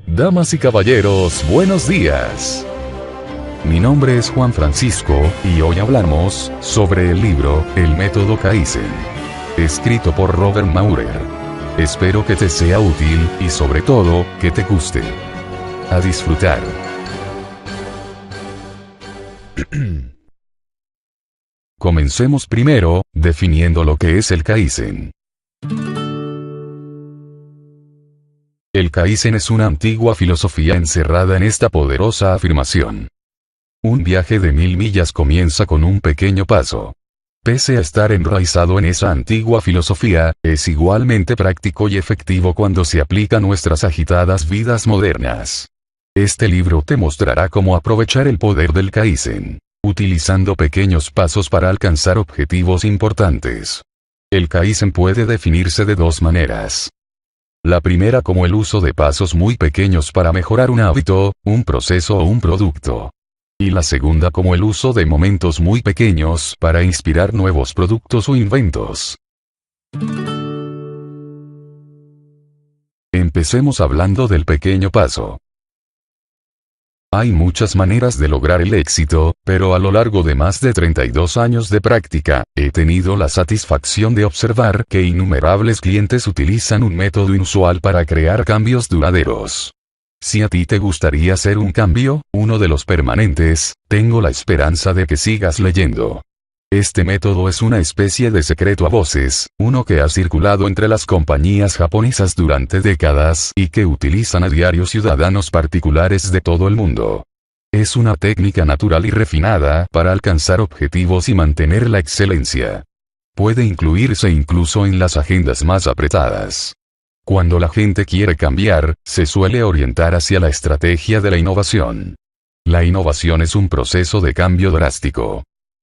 Damas y caballeros, buenos días. Mi nombre es Juan Francisco, y hoy hablamos sobre el libro, El Método Kaizen, escrito por Robert Maurer. Espero que te sea útil, y sobre todo, que te guste. A disfrutar. Comencemos primero, definiendo lo que es el Kaizen. El Kaizen es una antigua filosofía encerrada en esta poderosa afirmación. Un viaje de 1000 millas comienza con un pequeño paso. Pese a estar enraizado en esa antigua filosofía, es igualmente práctico y efectivo cuando se aplica a nuestras agitadas vidas modernas. Este libro te mostrará cómo aprovechar el poder del Kaizen, utilizando pequeños pasos para alcanzar objetivos importantes. El Kaizen puede definirse de dos maneras. La primera como el uso de pasos muy pequeños para mejorar un hábito, un proceso o un producto. Y la segunda como el uso de momentos muy pequeños para inspirar nuevos productos o inventos. Empecemos hablando del pequeño paso. Hay muchas maneras de lograr el éxito, pero a lo largo de más de 32 años de práctica, he tenido la satisfacción de observar que innumerables clientes utilizan un método inusual para crear cambios duraderos. Si a ti te gustaría hacer un cambio, uno de los permanentes, tengo la esperanza de que sigas leyendo. Este método es una especie de secreto a voces, uno que ha circulado entre las compañías japonesas durante décadas y que utilizan a diario ciudadanos particulares de todo el mundo. Es una técnica natural y refinada para alcanzar objetivos y mantener la excelencia. Puede incluirse incluso en las agendas más apretadas. Cuando la gente quiere cambiar, se suele orientar hacia la estrategia de la innovación. La innovación es un proceso de cambio drástico.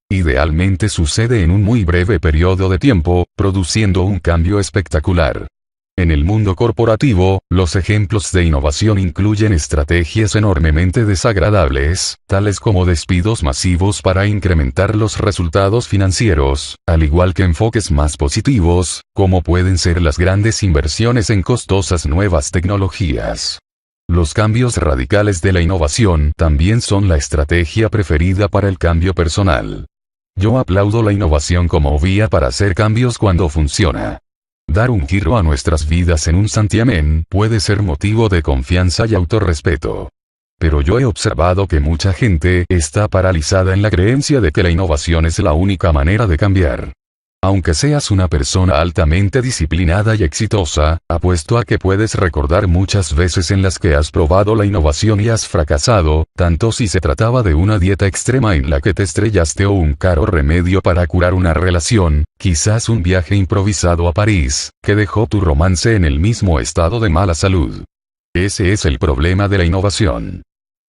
Idealmente sucede en un muy breve periodo de tiempo, produciendo un cambio espectacular. En el mundo corporativo, los ejemplos de innovación incluyen estrategias enormemente desagradables, tales como despidos masivos para incrementar los resultados financieros, al igual que enfoques más positivos, como pueden ser las grandes inversiones en costosas nuevas tecnologías. Los cambios radicales de la innovación también son la estrategia preferida para el cambio personal. Yo aplaudo la innovación como vía para hacer cambios cuando funciona. Dar un giro a nuestras vidas en un santiamén puede ser motivo de confianza y autorrespeto. Pero yo he observado que mucha gente está paralizada en la creencia de que la innovación es la única manera de cambiar. Aunque seas una persona altamente disciplinada y exitosa, apuesto a que puedes recordar muchas veces en las que has probado la innovación y has fracasado, tanto si se trataba de una dieta extrema en la que te estrellaste o un caro remedio para curar una relación, quizás un viaje improvisado a París, que dejó tu romance en el mismo estado de mala salud. Ese es el problema de la innovación.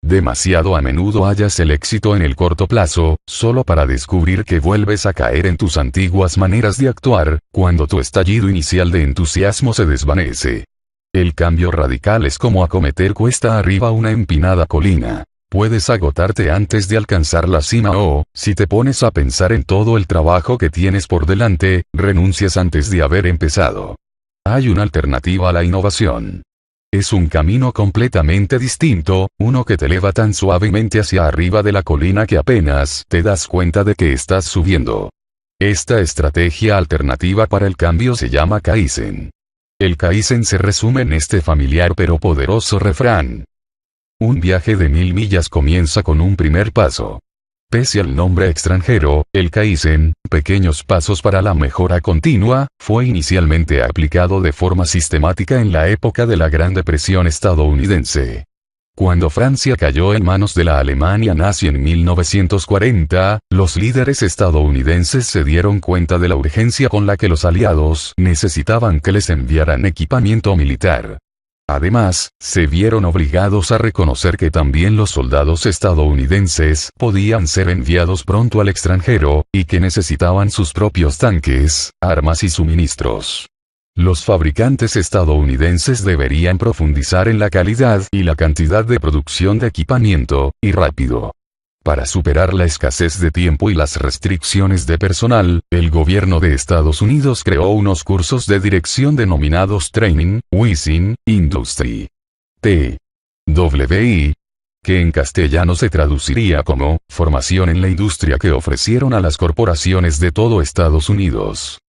Demasiado a menudo hallas el éxito en el corto plazo, solo para descubrir que vuelves a caer en tus antiguas maneras de actuar, cuando tu estallido inicial de entusiasmo se desvanece. El cambio radical es como acometer cuesta arriba una empinada colina. Puedes agotarte antes de alcanzar la cima o, si te pones a pensar en todo el trabajo que tienes por delante, renuncias antes de haber empezado. Hay una alternativa a la innovación. Es un camino completamente distinto, uno que te eleva tan suavemente hacia arriba de la colina que apenas te das cuenta de que estás subiendo. Esta estrategia alternativa para el cambio se llama Kaizen. El Kaizen se resume en este familiar pero poderoso refrán. Un viaje de 1000 millas comienza con un primer paso. Pese al nombre extranjero, el Kaizen, pequeños pasos para la mejora continua, fue inicialmente aplicado de forma sistemática en la época de la Gran Depresión estadounidense. Cuando Francia cayó en manos de la Alemania nazi en 1940, los líderes estadounidenses se dieron cuenta de la urgencia con la que los aliados necesitaban que les enviaran equipamiento militar. Además, se vieron obligados a reconocer que también los soldados estadounidenses podían ser enviados pronto al extranjero, y que necesitaban sus propios tanques, armas y suministros. Los fabricantes estadounidenses deberían profundizar en la calidad y la cantidad de producción de equipamiento, y rápido. Para superar la escasez de tiempo y las restricciones de personal, el gobierno de Estados Unidos creó unos cursos de dirección denominados Training, Within Industry. TWI, que en castellano se traduciría como formación en la industria, que ofrecieron a las corporaciones de todo Estados Unidos.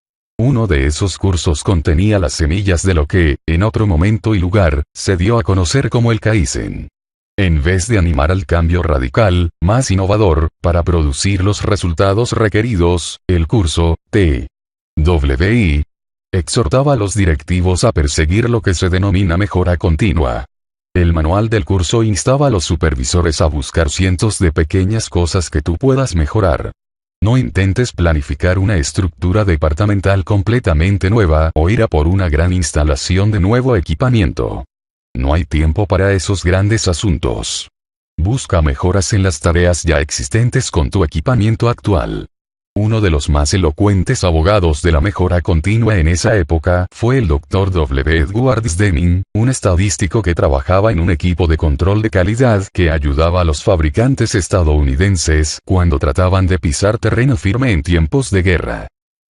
Uno de esos cursos contenía las semillas de lo que, en otro momento y lugar, se dio a conocer como el Kaizen. En vez de animar al cambio radical, más innovador, para producir los resultados requeridos, el curso TWI exhortaba a los directivos a perseguir lo que se denomina mejora continua. El manual del curso instaba a los supervisores a buscar cientos de pequeñas cosas que tú puedas mejorar. No intentes planificar una estructura departamental completamente nueva o ir a por una gran instalación de nuevo equipamiento. No hay tiempo para esos grandes asuntos. Busca mejoras en las tareas ya existentes con tu equipamiento actual. Uno de los más elocuentes abogados de la mejora continua en esa época fue el Dr. W. Edwards Deming, un estadístico que trabajaba en un equipo de control de calidad que ayudaba a los fabricantes estadounidenses cuando trataban de pisar terreno firme en tiempos de guerra.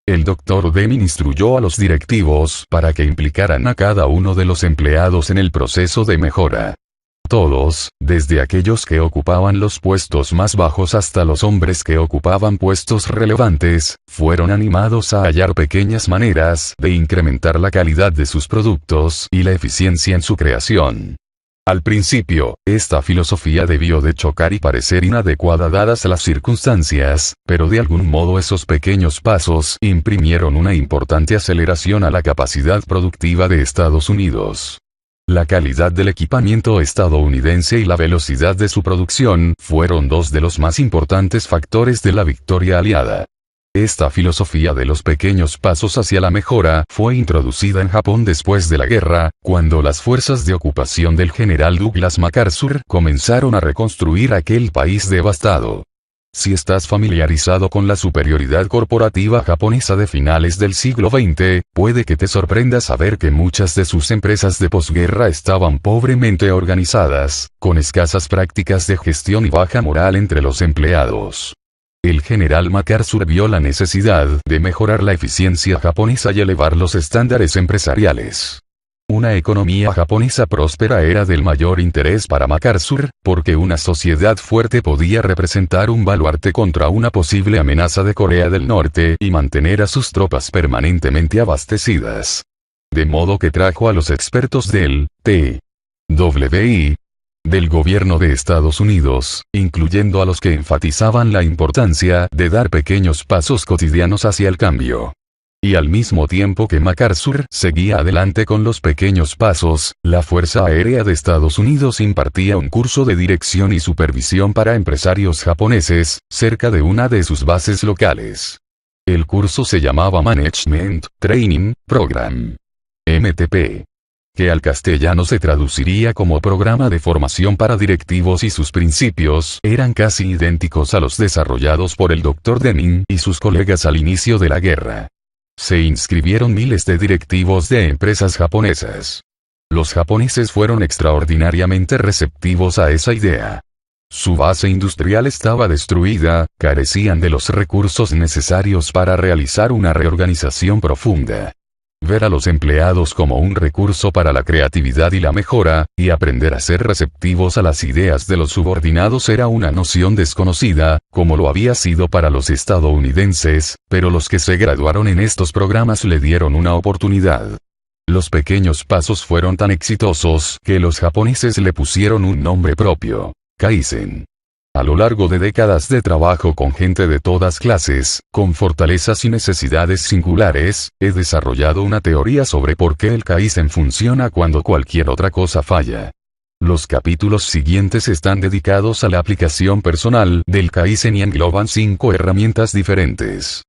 El Dr. Deming instruyó a los directivos para que implicaran a cada uno de los empleados en el proceso de mejora. Todos, desde aquellos que ocupaban los puestos más bajos hasta los hombres que ocupaban puestos relevantes, fueron animados a hallar pequeñas maneras de incrementar la calidad de sus productos y la eficiencia en su creación. Al principio, esta filosofía debió de chocar y parecer inadecuada dadas las circunstancias, pero de algún modo esos pequeños pasos imprimieron una importante aceleración a la capacidad productiva de Estados Unidos. La calidad del equipamiento estadounidense y la velocidad de su producción fueron dos de los más importantes factores de la victoria aliada. Esta filosofía de los pequeños pasos hacia la mejora fue introducida en Japón después de la guerra, cuando las fuerzas de ocupación del general Douglas MacArthur comenzaron a reconstruir aquel país devastado. Si estás familiarizado con la superioridad corporativa japonesa de finales del siglo XX, puede que te sorprenda saber que muchas de sus empresas de posguerra estaban pobremente organizadas, con escasas prácticas de gestión y baja moral entre los empleados. El general MacArthur vio la necesidad de mejorar la eficiencia japonesa y elevar los estándares empresariales. Una economía japonesa próspera era del mayor interés para MacArthur, porque una sociedad fuerte podía representar un baluarte contra una posible amenaza de Corea del Norte y mantener a sus tropas permanentemente abastecidas. De modo que trajo a los expertos del TWI, del gobierno de Estados Unidos, incluyendo a los que enfatizaban la importancia de dar pequeños pasos cotidianos hacia el cambio. Y al mismo tiempo que MacArthur seguía adelante con los pequeños pasos, la Fuerza Aérea de Estados Unidos impartía un curso de dirección y supervisión para empresarios japoneses, cerca de una de sus bases locales. El curso se llamaba Management Training Program, MTP, que al castellano se traduciría como Programa de Formación para Directivos, y sus principios eran casi idénticos a los desarrollados por el Dr. Deming y sus colegas al inicio de la guerra. Se inscribieron miles de directivos de empresas japonesas. Los japoneses fueron extraordinariamente receptivos a esa idea. Su base industrial estaba destruida, carecían de los recursos necesarios para realizar una reorganización profunda. Ver a los empleados como un recurso para la creatividad y la mejora, y aprender a ser receptivos a las ideas de los subordinados era una noción desconocida, como lo había sido para los estadounidenses, pero los que se graduaron en estos programas le dieron una oportunidad. Los pequeños pasos fueron tan exitosos que los japoneses le pusieron un nombre propio: Kaizen. A lo largo de décadas de trabajo con gente de todas clases, con fortalezas y necesidades singulares, he desarrollado una teoría sobre por qué el Kaizen funciona cuando cualquier otra cosa falla. Los capítulos siguientes están dedicados a la aplicación personal del Kaizen y engloban 5 herramientas diferentes.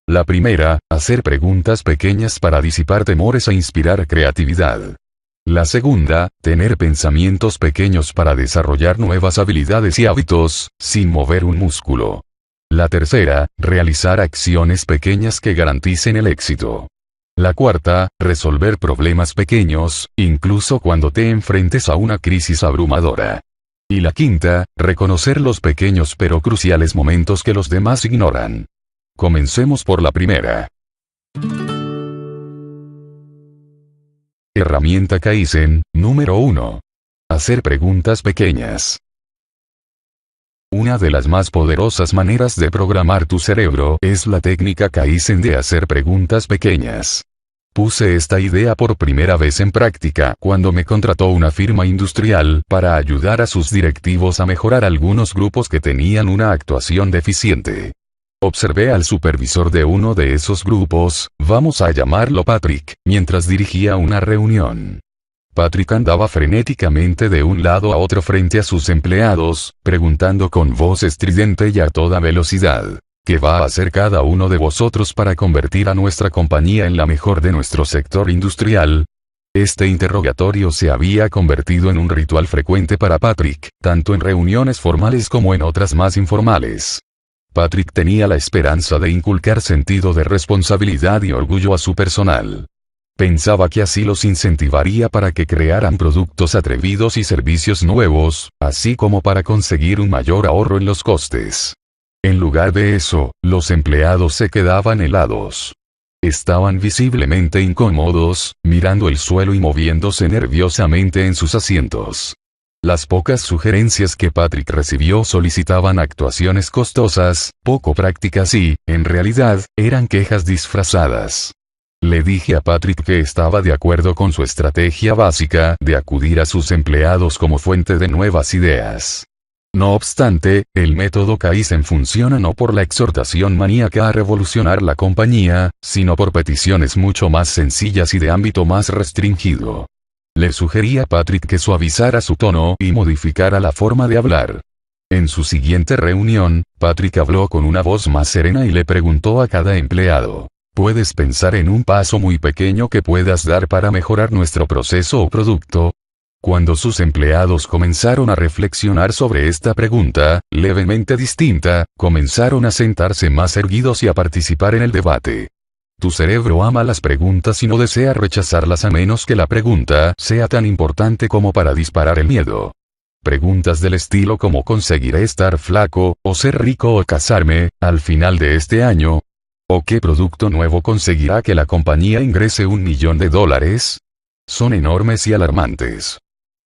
La primera, hacer preguntas pequeñas para disipar temores e inspirar creatividad. La segunda, tener pensamientos pequeños para desarrollar nuevas habilidades y hábitos, sin mover un músculo. La tercera, realizar acciones pequeñas que garanticen el éxito. La cuarta, resolver problemas pequeños, incluso cuando te enfrentes a una crisis abrumadora. Y la quinta, reconocer los pequeños pero cruciales momentos que los demás ignoran. Comencemos por la primera. Herramienta Kaizen, número 1. Hacer preguntas pequeñas. Una de las más poderosas maneras de programar tu cerebro es la técnica Kaizen de hacer preguntas pequeñas. Puse esta idea por primera vez en práctica cuando me contrató una firma industrial para ayudar a sus directivos a mejorar algunos grupos que tenían una actuación deficiente. Observé al supervisor de uno de esos grupos, vamos a llamarlo Patrick, mientras dirigía una reunión. Patrick andaba frenéticamente de un lado a otro frente a sus empleados, preguntando con voz estridente y a toda velocidad: ¿qué va a hacer cada uno de vosotros para convertir a nuestra compañía en la mejor de nuestro sector industrial? Este interrogatorio se había convertido en un ritual frecuente para Patrick, tanto en reuniones formales como en otras más informales. Patrick tenía la esperanza de inculcar sentido de responsabilidad y orgullo a su personal. Pensaba que así los incentivaría para que crearan productos atrevidos y servicios nuevos, así como para conseguir un mayor ahorro en los costes. En lugar de eso, los empleados se quedaban helados. Estaban visiblemente incómodos, mirando el suelo y moviéndose nerviosamente en sus asientos. Las pocas sugerencias que Patrick recibió solicitaban actuaciones costosas, poco prácticas y, en realidad, eran quejas disfrazadas. Le dije a Patrick que estaba de acuerdo con su estrategia básica de acudir a sus empleados como fuente de nuevas ideas. No obstante, el método Kaizen funciona no por la exhortación maníaca a revolucionar la compañía, sino por peticiones mucho más sencillas y de ámbito más restringido. Le sugerí a Patrick que suavizara su tono y modificara la forma de hablar. En su siguiente reunión, Patrick habló con una voz más serena y le preguntó a cada empleado: ¿puedes pensar en un paso muy pequeño que puedas dar para mejorar nuestro proceso o producto? Cuando sus empleados comenzaron a reflexionar sobre esta pregunta, levemente distinta, comenzaron a sentarse más erguidos y a participar en el debate. Tu cerebro ama las preguntas y no desea rechazarlas a menos que la pregunta sea tan importante como para disparar el miedo. Preguntas del estilo como ¿conseguiré estar flaco, o ser rico o casarme, al final de este año? ¿O qué producto nuevo conseguirá que la compañía ingrese $1 millón? Son enormes y alarmantes.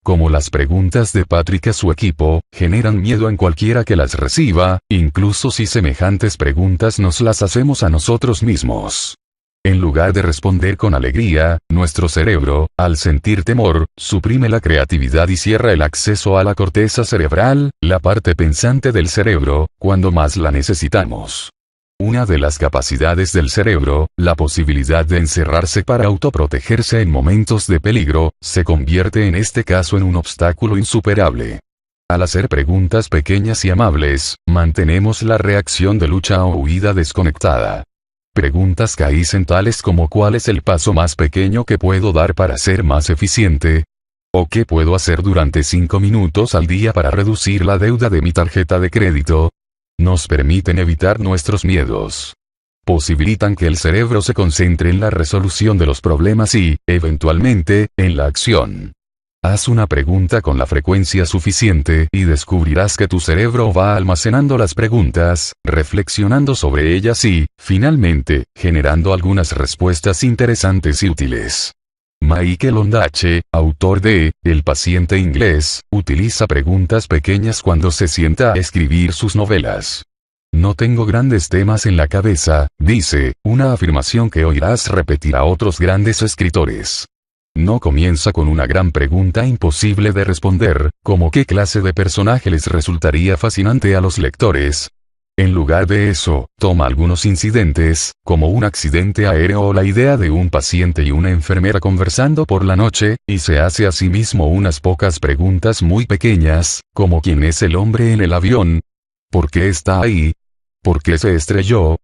Como las preguntas de Patrick a su equipo, generan miedo en cualquiera que las reciba, incluso si semejantes preguntas nos las hacemos a nosotros mismos. En lugar de responder con alegría, nuestro cerebro, al sentir temor, suprime la creatividad y cierra el acceso a la corteza cerebral, la parte pensante del cerebro, cuando más la necesitamos. Una de las capacidades del cerebro, la posibilidad de encerrarse para autoprotegerse en momentos de peligro, se convierte en este caso en un obstáculo insuperable. Al hacer preguntas pequeñas y amables, mantenemos la reacción de lucha o huida desconectada. Preguntas Kaizen tales como ¿cuál es el paso más pequeño que puedo dar para ser más eficiente? ¿O qué puedo hacer durante 5 minutos al día para reducir la deuda de mi tarjeta de crédito? Nos permiten evitar nuestros miedos. Posibilitan que el cerebro se concentre en la resolución de los problemas y, eventualmente, en la acción. Haz una pregunta con la frecuencia suficiente y descubrirás que tu cerebro va almacenando las preguntas, reflexionando sobre ellas y, finalmente, generando algunas respuestas interesantes y útiles. Michael Ondaatje, autor de El paciente inglés, utiliza preguntas pequeñas cuando se sienta a escribir sus novelas. No tengo grandes temas en la cabeza, dice, una afirmación que oirás repetir a otros grandes escritores. No comienza con una gran pregunta imposible de responder, como ¿qué clase de personaje les resultaría fascinante a los lectores? En lugar de eso, toma algunos incidentes, como un accidente aéreo o la idea de un paciente y una enfermera conversando por la noche, y se hace a sí mismo unas pocas preguntas muy pequeñas, como ¿quién es el hombre en el avión? ¿Por qué está ahí? ¿Por qué se estrelló?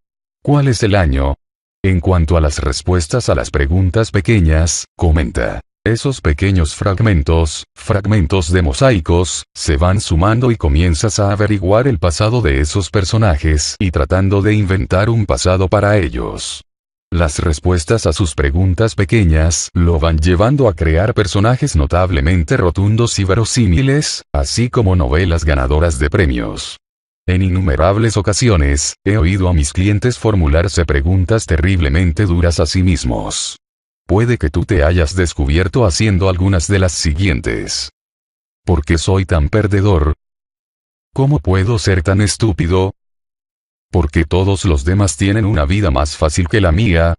¿Cuál es el año? En cuanto a las respuestas a las preguntas pequeñas, comenta: esos pequeños fragmentos de mosaicos, se van sumando y comienzas a averiguar el pasado de esos personajes y tratando de inventar un pasado para ellos. Las respuestas a sus preguntas pequeñas lo van llevando a crear personajes notablemente rotundos y verosímiles, así como novelas ganadoras de premios. En innumerables ocasiones, he oído a mis clientes formularse preguntas terriblemente duras a sí mismos. Puede que tú te hayas descubierto haciendo algunas de las siguientes. ¿Por qué soy tan perdedor? ¿Cómo puedo ser tan estúpido? ¿Por qué todos los demás tienen una vida más fácil que la mía?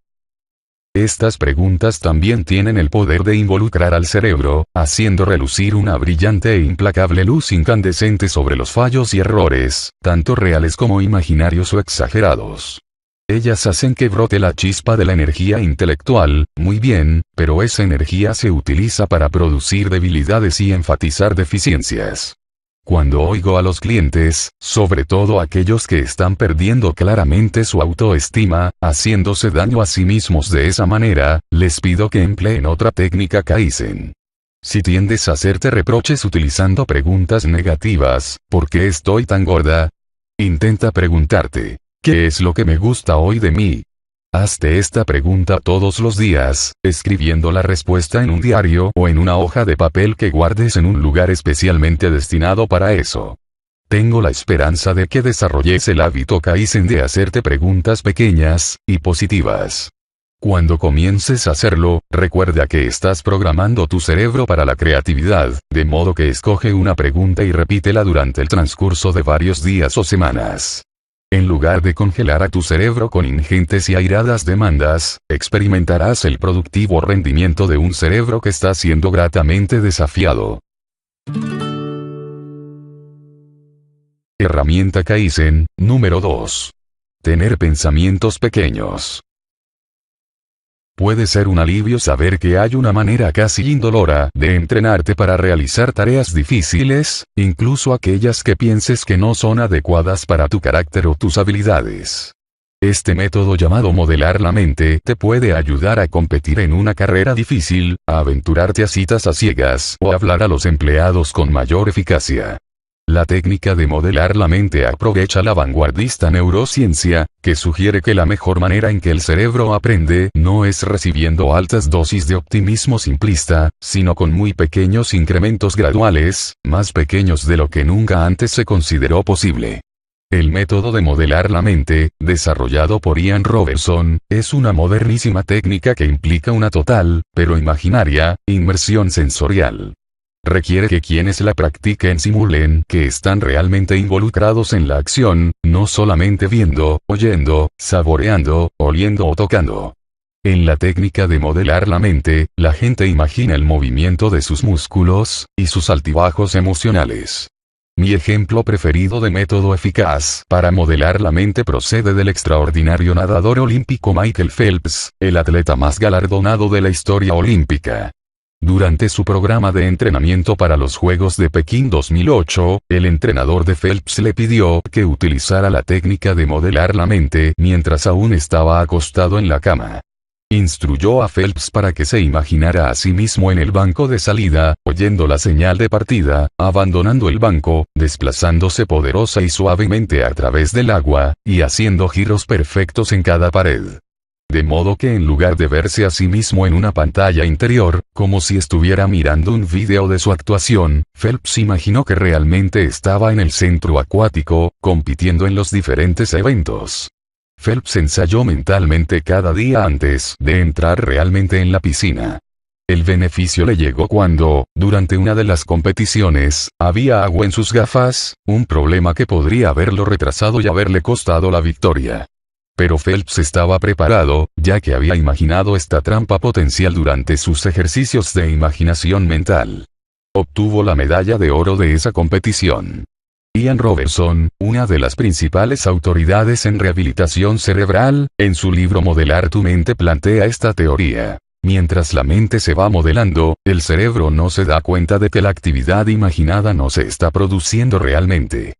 Estas preguntas también tienen el poder de involucrar al cerebro, haciendo relucir una brillante e implacable luz incandescente sobre los fallos y errores, tanto reales como imaginarios o exagerados. Ellas hacen que brote la chispa de la energía intelectual, muy bien, pero esa energía se utiliza para producir debilidades y enfatizar deficiencias. Cuando oigo a los clientes, sobre todo aquellos que están perdiendo claramente su autoestima, haciéndose daño a sí mismos de esa manera, les pido que empleen otra técnica Kaizen. Si tiendes a hacerte reproches utilizando preguntas negativas, ¿por qué estoy tan gorda? Intenta preguntarte, ¿qué es lo que me gusta hoy de mí? Hazte esta pregunta todos los días, escribiendo la respuesta en un diario o en una hoja de papel que guardes en un lugar especialmente destinado para eso. Tengo la esperanza de que desarrolles el hábito Kaizen de hacerte preguntas pequeñas y positivas. Cuando comiences a hacerlo, recuerda que estás programando tu cerebro para la creatividad, de modo que escoge una pregunta y repítela durante el transcurso de varios días o semanas. En lugar de congelar a tu cerebro con ingentes y airadas demandas, experimentarás el productivo rendimiento de un cerebro que está siendo gratamente desafiado. Herramienta Kaizen, número 2. Tener pensamientos pequeños. Puede ser un alivio saber que hay una manera casi indolora de entrenarte para realizar tareas difíciles, incluso aquellas que pienses que no son adecuadas para tu carácter o tus habilidades. Este método llamado modelar la mente te puede ayudar a competir en una carrera difícil, a aventurarte a citas a ciegas o a hablar a los empleados con mayor eficacia. La técnica de modelar la mente aprovecha la vanguardista neurociencia, que sugiere que la mejor manera en que el cerebro aprende no es recibiendo altas dosis de optimismo simplista, sino con muy pequeños incrementos graduales, más pequeños de lo que nunca antes se consideró posible. El método de modelar la mente, desarrollado por Ian Robertson, es una modernísima técnica que implica una total, pero imaginaria, inmersión sensorial. Requiere que quienes la practiquen simulen que están realmente involucrados en la acción, no solamente viendo, oyendo, saboreando, oliendo o tocando. En la técnica de modelar la mente, la gente imagina el movimiento de sus músculos, y sus altibajos emocionales. Mi ejemplo preferido de método eficaz para modelar la mente procede del extraordinario nadador olímpico Michael Phelps, el atleta más galardonado de la historia olímpica. Durante su programa de entrenamiento para los Juegos de Pekín 2008, el entrenador de Phelps le pidió que utilizara la técnica de modelar la mente mientras aún estaba acostado en la cama. Instruyó a Phelps para que se imaginara a sí mismo en el banco de salida, oyendo la señal de partida, abandonando el banco, desplazándose poderosa y suavemente a través del agua, y haciendo giros perfectos en cada pared. De modo que en lugar de verse a sí mismo en una pantalla interior, como si estuviera mirando un vídeo de su actuación, Phelps imaginó que realmente estaba en el centro acuático, compitiendo en los diferentes eventos. Phelps ensayó mentalmente cada día antes de entrar realmente en la piscina. El beneficio le llegó cuando, durante una de las competiciones, había agua en sus gafas, un problema que podría haberlo retrasado y haberle costado la victoria. Pero Phelps estaba preparado, ya que había imaginado esta trampa potencial durante sus ejercicios de imaginación mental. Obtuvo la medalla de oro de esa competición. Ian Robertson, una de las principales autoridades en rehabilitación cerebral, en su libro Modelar tu mente plantea esta teoría. Mientras la mente se va modelando, el cerebro no se da cuenta de que la actividad imaginada no se está produciendo realmente.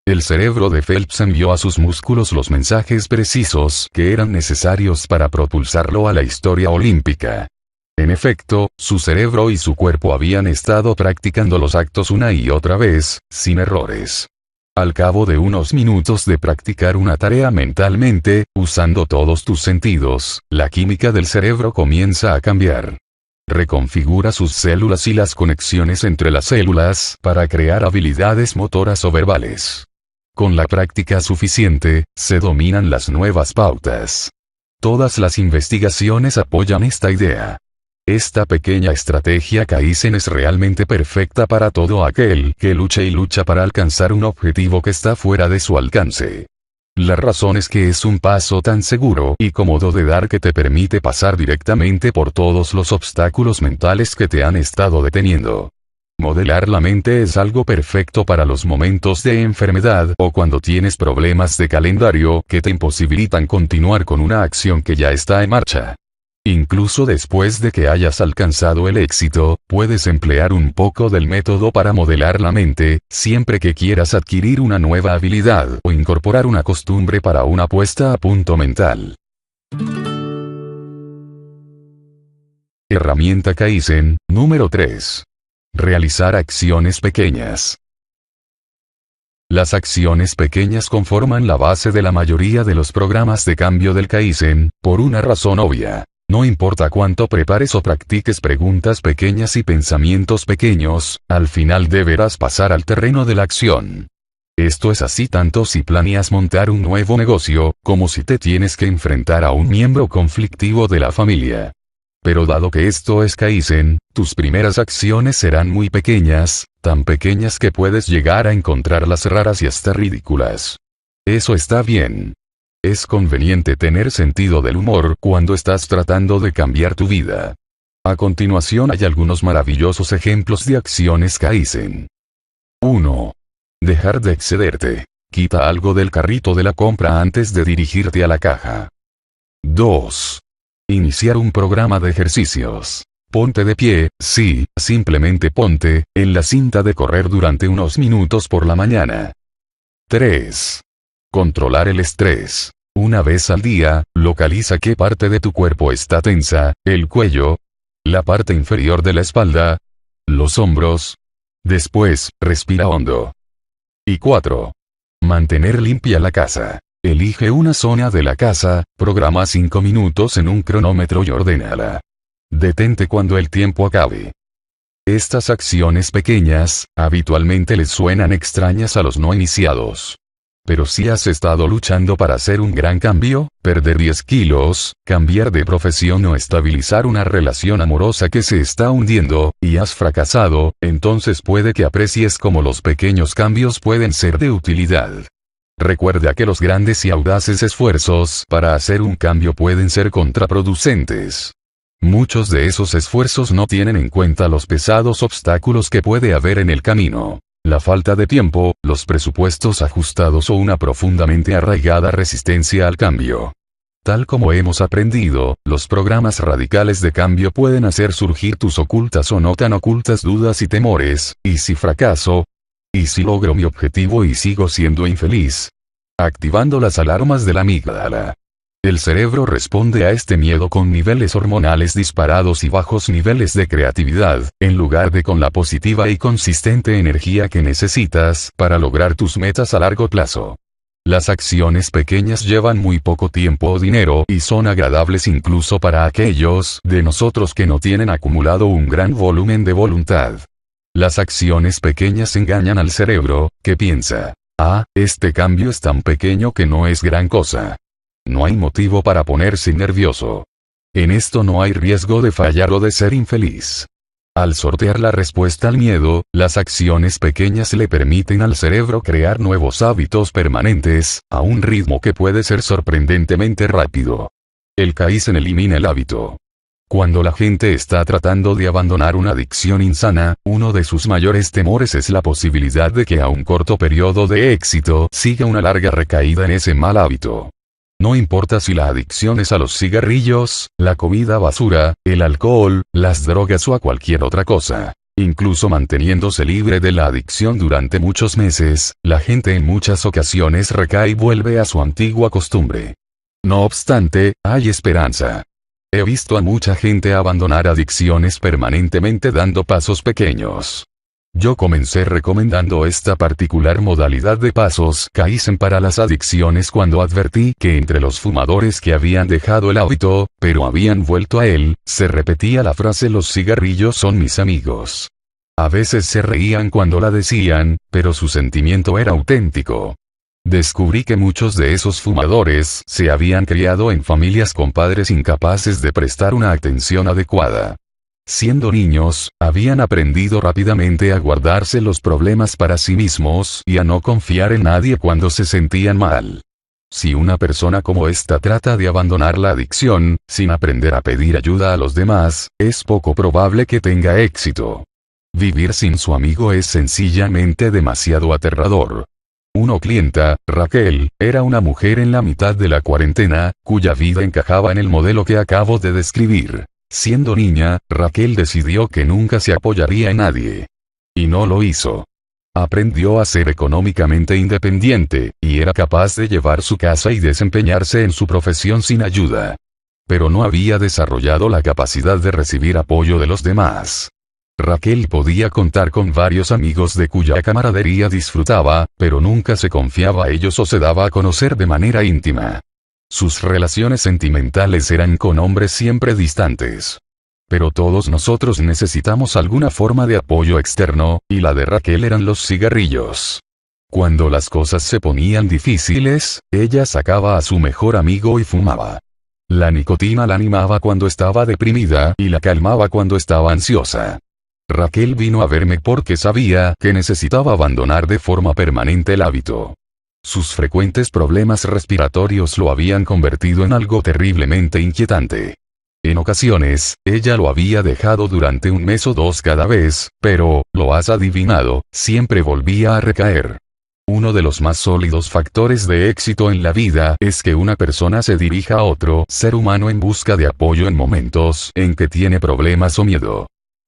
El cerebro de Phelps envió a sus músculos los mensajes precisos que eran necesarios para propulsarlo a la historia olímpica. En efecto, su cerebro y su cuerpo habían estado practicando los actos una y otra vez, sin errores. Al cabo de unos minutos de practicar una tarea mentalmente, usando todos tus sentidos, la química del cerebro comienza a cambiar. Reconfigura sus células y las conexiones entre las células para crear habilidades motoras o verbales. Con la práctica suficiente, se dominan las nuevas pautas. Todas las investigaciones apoyan esta idea. Esta pequeña estrategia Kaizen es realmente perfecta para todo aquel que lucha para alcanzar un objetivo que está fuera de su alcance. La razón es que es un paso tan seguro y cómodo de dar que te permite pasar directamente por todos los obstáculos mentales que te han estado deteniendo. Modelar la mente es algo perfecto para los momentos de enfermedad o cuando tienes problemas de calendario que te imposibilitan continuar con una acción que ya está en marcha. Incluso después de que hayas alcanzado el éxito, puedes emplear un poco del método para modelar la mente, siempre que quieras adquirir una nueva habilidad o incorporar una costumbre para una puesta a punto mental. Herramienta Kaizen, número 3. Realizar acciones pequeñas. Las acciones pequeñas conforman la base de la mayoría de los programas de cambio del Kaizen, por una razón obvia. No importa cuánto prepares o practiques preguntas pequeñas y pensamientos pequeños, al final deberás pasar al terreno de la acción. Esto es así tanto si planeas montar un nuevo negocio, como si te tienes que enfrentar a un miembro conflictivo de la familia. Pero dado que esto es Kaizen, tus primeras acciones serán muy pequeñas, tan pequeñas que puedes llegar a encontrarlas raras y hasta ridículas. Eso está bien. Es conveniente tener sentido del humor cuando estás tratando de cambiar tu vida. A continuación hay algunos maravillosos ejemplos de acciones Kaizen. 1. Dejar de excederte. Quita algo del carrito de la compra antes de dirigirte a la caja. 2. Iniciar un programa de ejercicios. Ponte de pie, sí, simplemente ponte, en la cinta de correr durante unos minutos por la mañana. 3. Controlar el estrés. Una vez al día, localiza qué parte de tu cuerpo está tensa, el cuello, la parte inferior de la espalda, los hombros. Después, respira hondo. Y 4. Mantener limpia la casa. Elige una zona de la casa, programa 5 minutos en un cronómetro y ordénala. Detente cuando el tiempo acabe. Estas acciones pequeñas, habitualmente les suenan extrañas a los no iniciados. Pero si has estado luchando para hacer un gran cambio, perder 10 kilos, cambiar de profesión o estabilizar una relación amorosa que se está hundiendo, y has fracasado, entonces puede que aprecies cómo los pequeños cambios pueden ser de utilidad. Recuerda que los grandes y audaces esfuerzos para hacer un cambio pueden ser contraproducentes. Muchos de esos esfuerzos no tienen en cuenta los pesados obstáculos que puede haber en el camino. La falta de tiempo, los presupuestos ajustados o una profundamente arraigada resistencia al cambio. Tal como hemos aprendido, los programas radicales de cambio pueden hacer surgir tus ocultas o no tan ocultas dudas y temores, ¿y si fracaso? ¿Y si logro mi objetivo y sigo siendo infeliz? Activando las alarmas de la amígdala. El cerebro responde a este miedo con niveles hormonales disparados y bajos niveles de creatividad, en lugar de con la positiva y consistente energía que necesitas para lograr tus metas a largo plazo. Las acciones pequeñas llevan muy poco tiempo o dinero y son agradables incluso para aquellos de nosotros que no tienen acumulado un gran volumen de voluntad. Las acciones pequeñas engañan al cerebro, que piensa, este cambio es tan pequeño que no es gran cosa. No hay motivo para ponerse nervioso. En esto no hay riesgo de fallar o de ser infeliz. Al sortear la respuesta al miedo, las acciones pequeñas le permiten al cerebro crear nuevos hábitos permanentes, a un ritmo que puede ser sorprendentemente rápido. El Kaizen elimina el hábito. Cuando la gente está tratando de abandonar una adicción insana, uno de sus mayores temores es la posibilidad de que a un corto periodo de éxito siga una larga recaída en ese mal hábito. No importa si la adicción es a los cigarrillos, la comida basura, el alcohol, las drogas o a cualquier otra cosa. Incluso manteniéndose libre de la adicción durante muchos meses, la gente en muchas ocasiones recae y vuelve a su antigua costumbre. No obstante, hay esperanza. He visto a mucha gente abandonar adicciones permanentemente dando pasos pequeños. Yo comencé recomendando esta particular modalidad de pasos Kaizen para las adicciones cuando advertí que entre los fumadores que habían dejado el hábito, pero habían vuelto a él, se repetía la frase "los cigarrillos son mis amigos". A veces se reían cuando la decían, pero su sentimiento era auténtico. Descubrí que muchos de esos fumadores se habían criado en familias con padres incapaces de prestar una atención adecuada. Siendo niños, habían aprendido rápidamente a guardarse los problemas para sí mismos y a no confiar en nadie cuando se sentían mal. Si una persona como esta trata de abandonar la adicción, sin aprender a pedir ayuda a los demás, es poco probable que tenga éxito. Vivir sin su amigo es sencillamente demasiado aterrador. Una clienta, Raquel, era una mujer en la mitad de la cuarentena, cuya vida encajaba en el modelo que acabo de describir. Siendo niña, Raquel decidió que nunca se apoyaría en nadie. Y no lo hizo. Aprendió a ser económicamente independiente, y era capaz de llevar su casa y desempeñarse en su profesión sin ayuda. Pero no había desarrollado la capacidad de recibir apoyo de los demás. Raquel podía contar con varios amigos de cuya camaradería disfrutaba, pero nunca se confiaba a ellos o se daba a conocer de manera íntima. Sus relaciones sentimentales eran con hombres siempre distantes. Pero todos nosotros necesitamos alguna forma de apoyo externo, y la de Raquel eran los cigarrillos. Cuando las cosas se ponían difíciles, ella sacaba a su mejor amigo y fumaba. La nicotina la animaba cuando estaba deprimida y la calmaba cuando estaba ansiosa. Raquel vino a verme porque sabía que necesitaba abandonar de forma permanente el hábito. Sus frecuentes problemas respiratorios lo habían convertido en algo terriblemente inquietante. En ocasiones, ella lo había dejado durante un mes o dos cada vez, pero, lo has adivinado, siempre volvía a recaer. Uno de los más sólidos factores de éxito en la vida es que una persona se dirija a otro ser humano en busca de apoyo en momentos en que tiene problemas o miedo.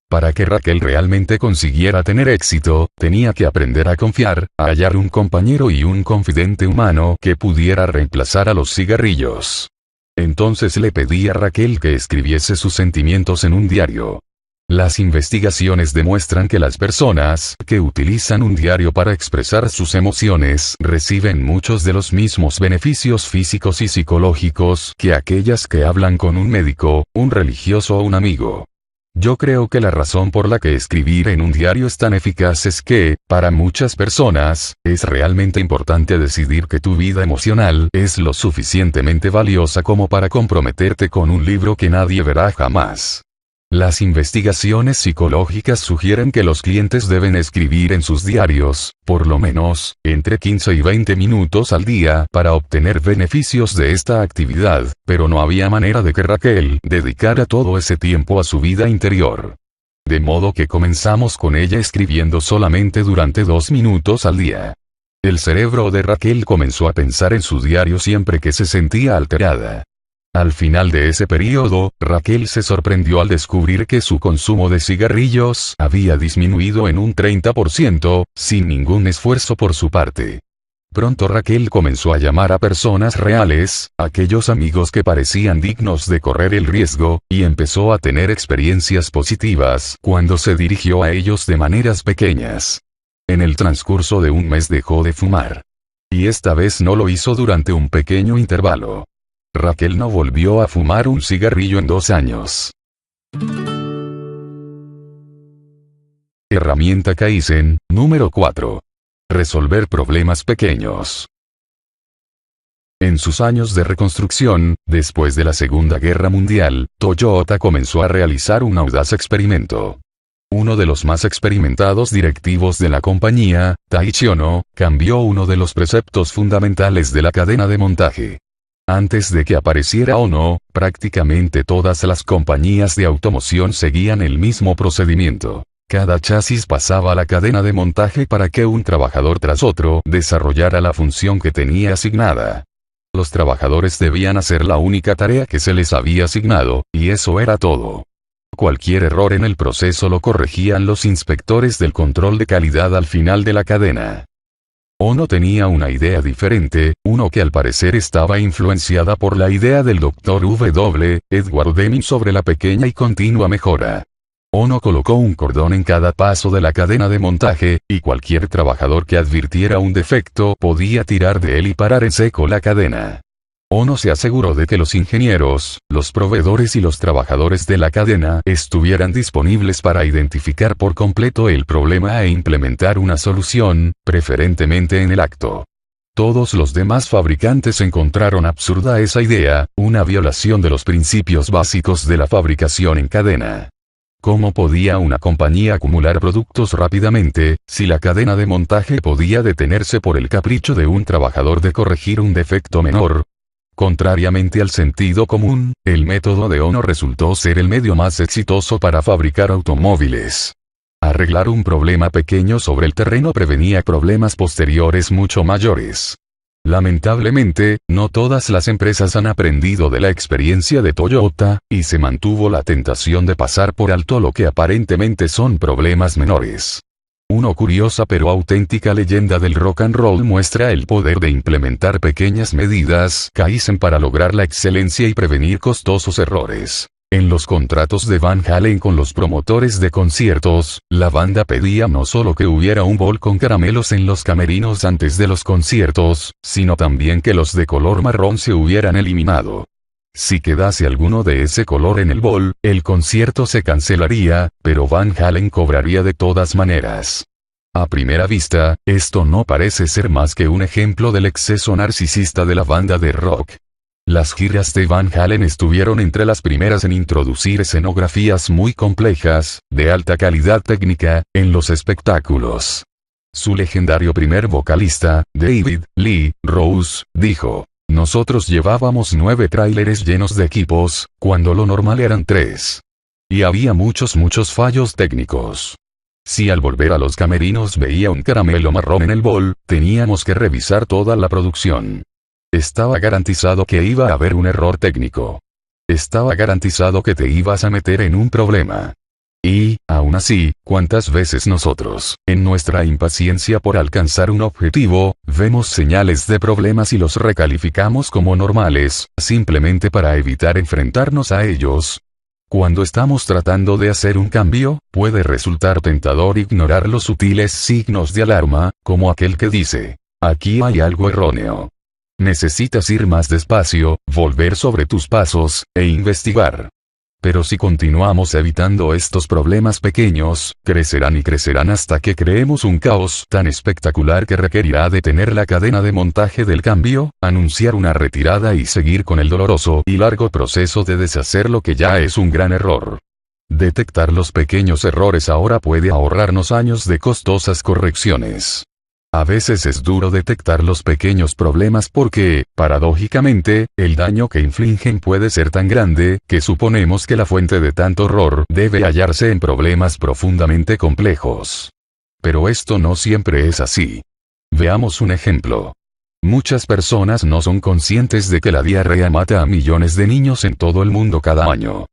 Para que Raquel realmente consiguiera tener éxito, tenía que aprender a confiar, a hallar un compañero y un confidente humano que pudiera reemplazar a los cigarrillos. Entonces le pedí a Raquel que escribiese sus sentimientos en un diario. Las investigaciones demuestran que las personas que utilizan un diario para expresar sus emociones reciben muchos de los mismos beneficios físicos y psicológicos que aquellas que hablan con un médico, un religioso o un amigo. Yo creo que la razón por la que escribir en un diario es tan eficaz es que, para muchas personas, es realmente importante decidir que tu vida emocional es lo suficientemente valiosa como para comprometerte con un libro que nadie verá jamás. Las investigaciones psicológicas sugieren que los clientes deben escribir en sus diarios, por lo menos, entre 15 y 20 minutos al día para obtener beneficios de esta actividad, pero no había manera de que Raquel dedicara todo ese tiempo a su vida interior. De modo que comenzamos con ella escribiendo solamente durante 2 minutos al día. El cerebro de Raquel comenzó a pensar en su diario siempre que se sentía alterada. Al final de ese periodo, Raquel se sorprendió al descubrir que su consumo de cigarrillos había disminuido en un 30%, sin ningún esfuerzo por su parte. Pronto Raquel comenzó a llamar a personas reales, aquellos amigos que parecían dignos de correr el riesgo, y empezó a tener experiencias positivas cuando se dirigió a ellos de maneras pequeñas. En el transcurso de un mes dejó de fumar. Y esta vez no lo hizo durante un pequeño intervalo. Raquel no volvió a fumar un cigarrillo en 2 años. Herramienta Kaizen, número 4. Resolver problemas pequeños. En sus años de reconstrucción, después de la Segunda Guerra Mundial, Toyota comenzó a realizar un audaz experimento. Uno de los más experimentados directivos de la compañía, Taiichi Ohno, cambió uno de los preceptos fundamentales de la cadena de montaje. Antes de que apareciera Ohno, prácticamente todas las compañías de automoción seguían el mismo procedimiento. Cada chasis pasaba a la cadena de montaje para que un trabajador tras otro desarrollara la función que tenía asignada. Los trabajadores debían hacer la única tarea que se les había asignado, y eso era todo. Cualquier error en el proceso lo corregían los inspectores del control de calidad al final de la cadena. Ohno tenía una idea diferente, uno que al parecer estaba influenciada por la idea del Dr. Edward Deming sobre la pequeña y continua mejora. Ohno colocó un cordón en cada paso de la cadena de montaje, y cualquier trabajador que advirtiera un defecto podía tirar de él y parar en seco la cadena. Ohno se aseguró de que los ingenieros, los proveedores y los trabajadores de la cadena estuvieran disponibles para identificar por completo el problema e implementar una solución, preferentemente en el acto. Todos los demás fabricantes encontraron absurda esa idea, una violación de los principios básicos de la fabricación en cadena. ¿Cómo podía una compañía acumular productos rápidamente, si la cadena de montaje podía detenerse por el capricho de un trabajador de corregir un defecto menor? Contrariamente al sentido común, el método de Ono resultó ser el medio más exitoso para fabricar automóviles. Arreglar un problema pequeño sobre el terreno prevenía problemas posteriores mucho mayores. Lamentablemente, no todas las empresas han aprendido de la experiencia de Toyota, y se mantuvo la tentación de pasar por alto lo que aparentemente son problemas menores. Una curiosa pero auténtica leyenda del rock and roll muestra el poder de implementar pequeñas medidas Kaizen para lograr la excelencia y prevenir costosos errores. En los contratos de Van Halen con los promotores de conciertos, la banda pedía no solo que hubiera un bol con caramelos en los camerinos antes de los conciertos, sino también que los de color marrón se hubieran eliminado. Si quedase alguno de ese color en el bol, el concierto se cancelaría, pero Van Halen cobraría de todas maneras. A primera vista, esto no parece ser más que un ejemplo del exceso narcisista de la banda de rock. Las giras de Van Halen estuvieron entre las primeras en introducir escenografías muy complejas, de alta calidad técnica, en los espectáculos. Su legendario primer vocalista, David Lee Rose, dijo: "Nosotros llevábamos 9 tráileres llenos de equipos, cuando lo normal eran 3. Y había muchos fallos técnicos. Si al volver a los camerinos veía un caramelo marrón en el bol, teníamos que revisar toda la producción. Estaba garantizado que iba a haber un error técnico. Estaba garantizado que te ibas a meter en un problema. Y, aún así, ¿cuántas veces nosotros, en nuestra impaciencia por alcanzar un objetivo, vemos señales de problemas y los recalificamos como normales, simplemente para evitar enfrentarnos a ellos? Cuando estamos tratando de hacer un cambio, puede resultar tentador ignorar los sutiles signos de alarma, como aquel que dice: aquí hay algo erróneo. Necesitas ir más despacio, volver sobre tus pasos, e investigar. Pero si continuamos evitando estos problemas pequeños, crecerán y crecerán hasta que creemos un caos tan espectacular que requerirá detener la cadena de montaje del cambio, anunciar una retirada y seguir con el doloroso y largo proceso de deshacer lo que ya es un gran error. Detectar los pequeños errores ahora puede ahorrarnos años de costosas correcciones. A veces es duro detectar los pequeños problemas porque, paradójicamente, el daño que infligen puede ser tan grande, que suponemos que la fuente de tanto error debe hallarse en problemas profundamente complejos. Pero esto no siempre es así. Veamos un ejemplo. Muchas personas no son conscientes de que la diarrea mata a millones de niños en todo el mundo cada año.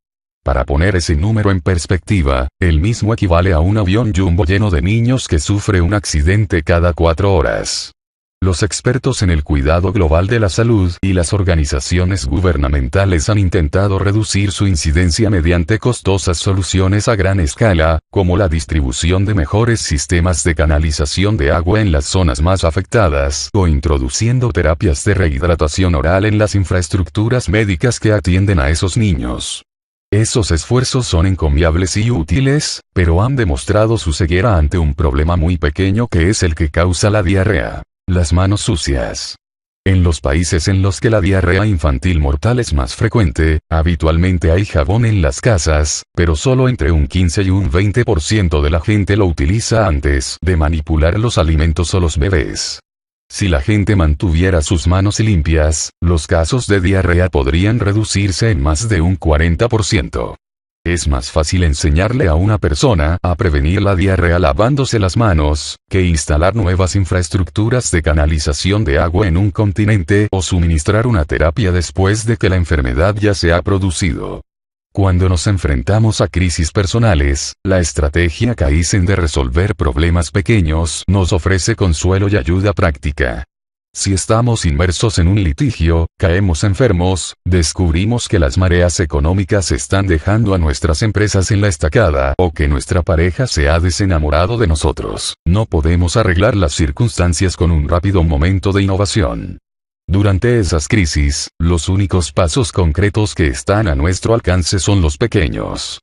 Para poner ese número en perspectiva, el mismo equivale a un avión jumbo lleno de niños que sufre un accidente cada 4 horas. Los expertos en el cuidado global de la salud y las organizaciones gubernamentales han intentado reducir su incidencia mediante costosas soluciones a gran escala, como la distribución de mejores sistemas de canalización de agua en las zonas más afectadas, o introduciendo terapias de rehidratación oral en las infraestructuras médicas que atienden a esos niños. Esos esfuerzos son encomiables y útiles, pero han demostrado su ceguera ante un problema muy pequeño que es el que causa la diarrea: las manos sucias. En los países en los que la diarrea infantil mortal es más frecuente, habitualmente hay jabón en las casas, pero solo entre un 15 y un 20% de la gente lo utiliza antes de manipular los alimentos o los bebés. Si la gente mantuviera sus manos limpias, los casos de diarrea podrían reducirse en más de un 40%. Es más fácil enseñarle a una persona a prevenir la diarrea lavándose las manos, que instalar nuevas infraestructuras de canalización de agua en un continente o suministrar una terapia después de que la enfermedad ya se ha producido. Cuando nos enfrentamos a crisis personales, la estrategia Kaizen de resolver problemas pequeños nos ofrece consuelo y ayuda práctica. Si estamos inmersos en un litigio, caemos enfermos, descubrimos que las mareas económicas están dejando a nuestras empresas en la estacada o que nuestra pareja se ha desenamorado de nosotros, no podemos arreglar las circunstancias con un rápido momento de innovación. Durante esas crisis, los únicos pasos concretos que están a nuestro alcance son los pequeños.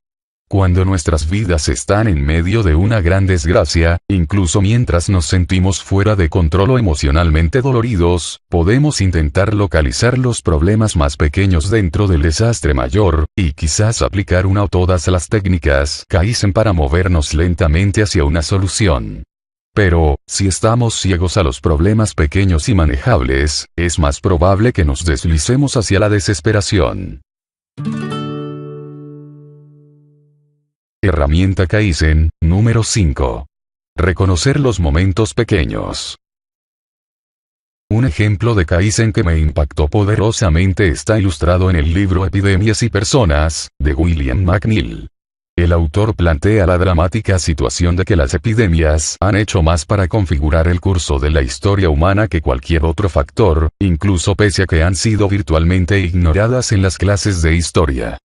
Cuando nuestras vidas están en medio de una gran desgracia, incluso mientras nos sentimos fuera de control o emocionalmente doloridos, podemos intentar localizar los problemas más pequeños dentro del desastre mayor, y quizás aplicar una o todas las técnicas Kaizen para movernos lentamente hacia una solución. Pero, si estamos ciegos a los problemas pequeños y manejables, es más probable que nos deslicemos hacia la desesperación. Herramienta Kaizen, número 5. Reconocer los momentos pequeños. Un ejemplo de Kaizen que me impactó poderosamente está ilustrado en el libro Epidemias y Personas, de William McNeill. El autor plantea la dramática situación de que las epidemias han hecho más para configurar el curso de la historia humana que cualquier otro factor, incluso pese a que han sido virtualmente ignoradas en las clases de historia.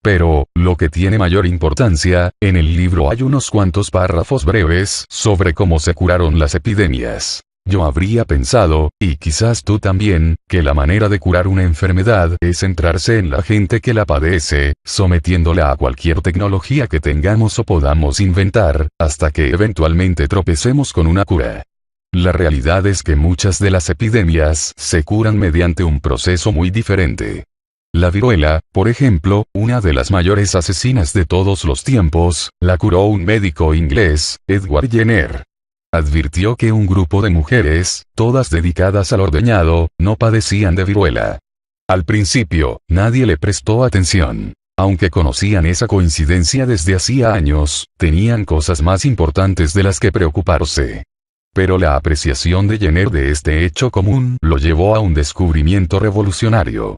Pero, lo que tiene mayor importancia, en el libro hay unos cuantos párrafos breves sobre cómo se curaron las epidemias. Yo habría pensado, y quizás tú también, que la manera de curar una enfermedad es centrarse en la gente que la padece, sometiéndola a cualquier tecnología que tengamos o podamos inventar, hasta que eventualmente tropecemos con una cura. La realidad es que muchas de las epidemias se curan mediante un proceso muy diferente. La viruela, por ejemplo, una de las mayores asesinas de todos los tiempos, la curó un médico inglés, Edward Jenner. Advirtió que un grupo de mujeres, todas dedicadas al ordeñado, no padecían de viruela. Al principio, nadie le prestó atención. Aunque conocían esa coincidencia desde hacía años, tenían cosas más importantes de las que preocuparse. Pero la apreciación de Jenner de este hecho común lo llevó a un descubrimiento revolucionario.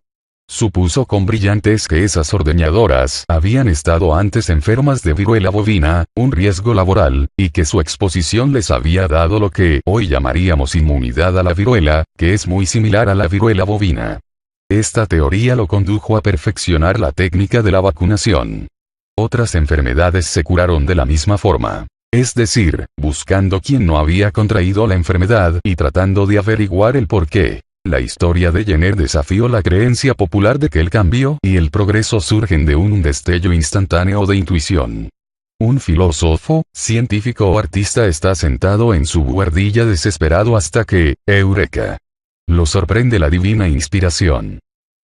Supuso con brillantez que esas ordeñadoras habían estado antes enfermas de viruela bovina, un riesgo laboral, y que su exposición les había dado lo que hoy llamaríamos inmunidad a la viruela, que es muy similar a la viruela bovina. Esta teoría lo condujo a perfeccionar la técnica de la vacunación. Otras enfermedades se curaron de la misma forma. Es decir, buscando quién no había contraído la enfermedad y tratando de averiguar el porqué. La historia de Jenner desafió la creencia popular de que el cambio y el progreso surgen de un destello instantáneo de intuición. Un filósofo, científico o artista está sentado en su buhardilla desesperado hasta que, ¡eureka!, lo sorprende la divina inspiración.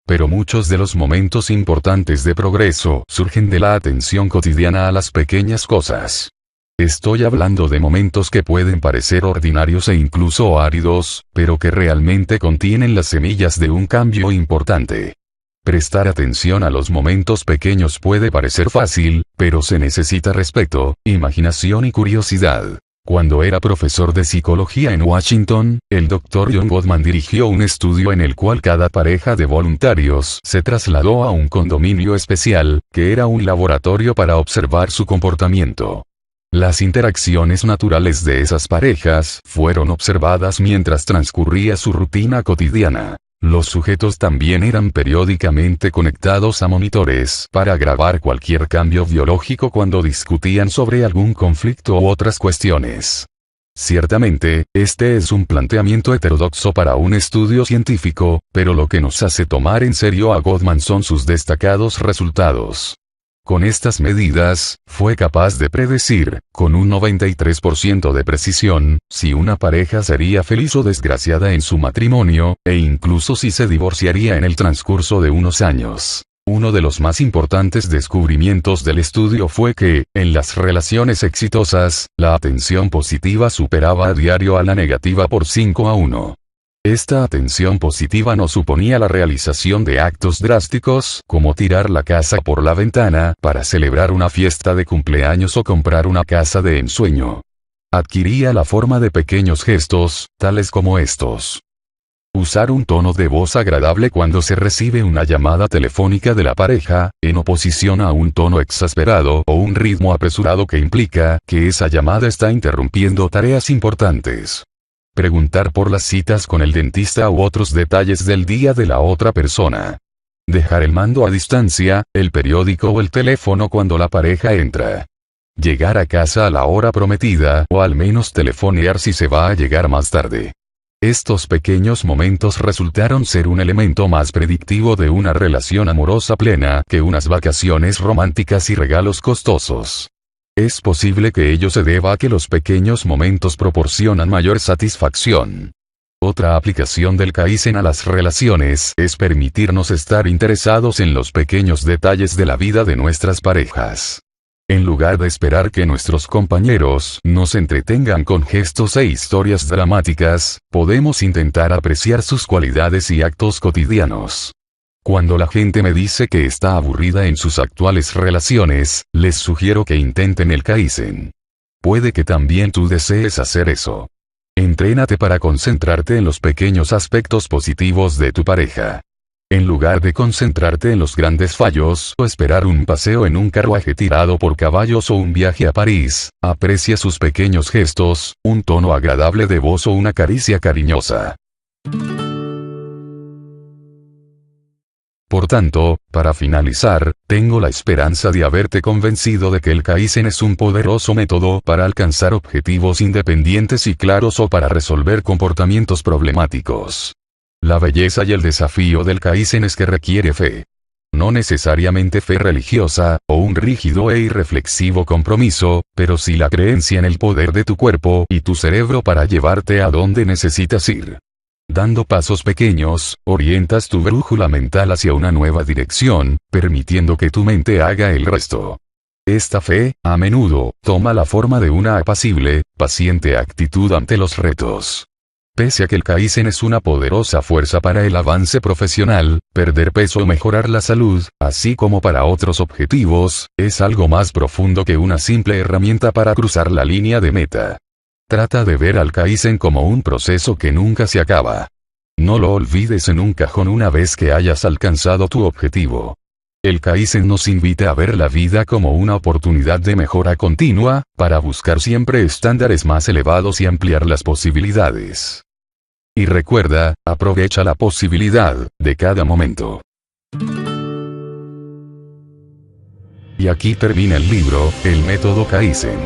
Pero muchos de los momentos importantes de progreso surgen de la atención cotidiana a las pequeñas cosas. Estoy hablando de momentos que pueden parecer ordinarios e incluso áridos, pero que realmente contienen las semillas de un cambio importante. Prestar atención a los momentos pequeños puede parecer fácil, pero se necesita respeto, imaginación y curiosidad. Cuando era profesor de psicología en Washington, el Dr. John Gottman dirigió un estudio en el cual cada pareja de voluntarios se trasladó a un condominio especial, que era un laboratorio para observar su comportamiento. Las interacciones naturales de esas parejas fueron observadas mientras transcurría su rutina cotidiana. Los sujetos también eran periódicamente conectados a monitores para grabar cualquier cambio biológico cuando discutían sobre algún conflicto u otras cuestiones. Ciertamente, este es un planteamiento heterodoxo para un estudio científico, pero lo que nos hace tomar en serio a Gottman son sus destacados resultados. Con estas medidas, fue capaz de predecir, con un 93% de precisión, si una pareja sería feliz o desgraciada en su matrimonio, e incluso si se divorciaría en el transcurso de unos años. Uno de los más importantes descubrimientos del estudio fue que, en las relaciones exitosas, la atención positiva superaba a diario a la negativa por 5-1. Esta atención positiva no suponía la realización de actos drásticos, como tirar la casa por la ventana para celebrar una fiesta de cumpleaños o comprar una casa de ensueño. Adquiría la forma de pequeños gestos, tales como estos. Usar un tono de voz agradable cuando se recibe una llamada telefónica de la pareja, en oposición a un tono exasperado o un ritmo apresurado que implica que esa llamada está interrumpiendo tareas importantes. Preguntar por las citas con el dentista u otros detalles del día de la otra persona. Dejar el mando a distancia, el periódico o el teléfono cuando la pareja entra. Llegar a casa a la hora prometida o al menos telefonear si se va a llegar más tarde. Estos pequeños momentos resultaron ser un elemento más predictivo de una relación amorosa plena que unas vacaciones románticas y regalos costosos. Es posible que ello se deba a que los pequeños momentos proporcionan mayor satisfacción. Otra aplicación del Kaizen a las relaciones es permitirnos estar interesados en los pequeños detalles de la vida de nuestras parejas. En lugar de esperar que nuestros compañeros nos entretengan con gestos e historias dramáticas, podemos intentar apreciar sus cualidades y actos cotidianos. Cuando la gente me dice que está aburrida en sus actuales relaciones, les sugiero que intenten el Kaizen. Puede que también tú desees hacer eso. Entrénate para concentrarte en los pequeños aspectos positivos de tu pareja. En lugar de concentrarte en los grandes fallos o esperar un paseo en un carruaje tirado por caballos o un viaje a París, aprecia sus pequeños gestos, un tono agradable de voz o una caricia cariñosa. Por tanto, para finalizar, tengo la esperanza de haberte convencido de que el Kaizen es un poderoso método para alcanzar objetivos independientes y claros o para resolver comportamientos problemáticos. La belleza y el desafío del Kaizen es que requiere fe. No necesariamente fe religiosa, o un rígido e irreflexivo compromiso, pero sí la creencia en el poder de tu cuerpo y tu cerebro para llevarte a donde necesitas ir. Dando pasos pequeños, orientas tu brújula mental hacia una nueva dirección, permitiendo que tu mente haga el resto. Esta fe, a menudo, toma la forma de una apacible, paciente actitud ante los retos. Pese a que el Kaizen es una poderosa fuerza para el avance profesional, perder peso o mejorar la salud, así como para otros objetivos, es algo más profundo que una simple herramienta para cruzar la línea de meta. Trata de ver al Kaizen como un proceso que nunca se acaba. No lo olvides en un cajón una vez que hayas alcanzado tu objetivo. El Kaizen nos invita a ver la vida como una oportunidad de mejora continua, para buscar siempre estándares más elevados y ampliar las posibilidades. Y recuerda, aprovecha la posibilidad de cada momento. Y aquí termina el libro, El método Kaizen.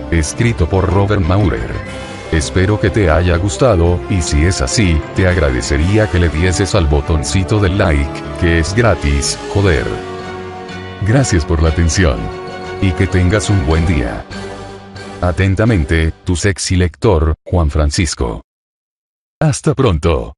Escrito por Robert Maurer. Espero que te haya gustado, y si es así, te agradecería que le dieses al botoncito del like, que es gratis, joder. Gracias por la atención. Y que tengas un buen día. Atentamente, tu sexy lector, Juan Francisco. Hasta pronto.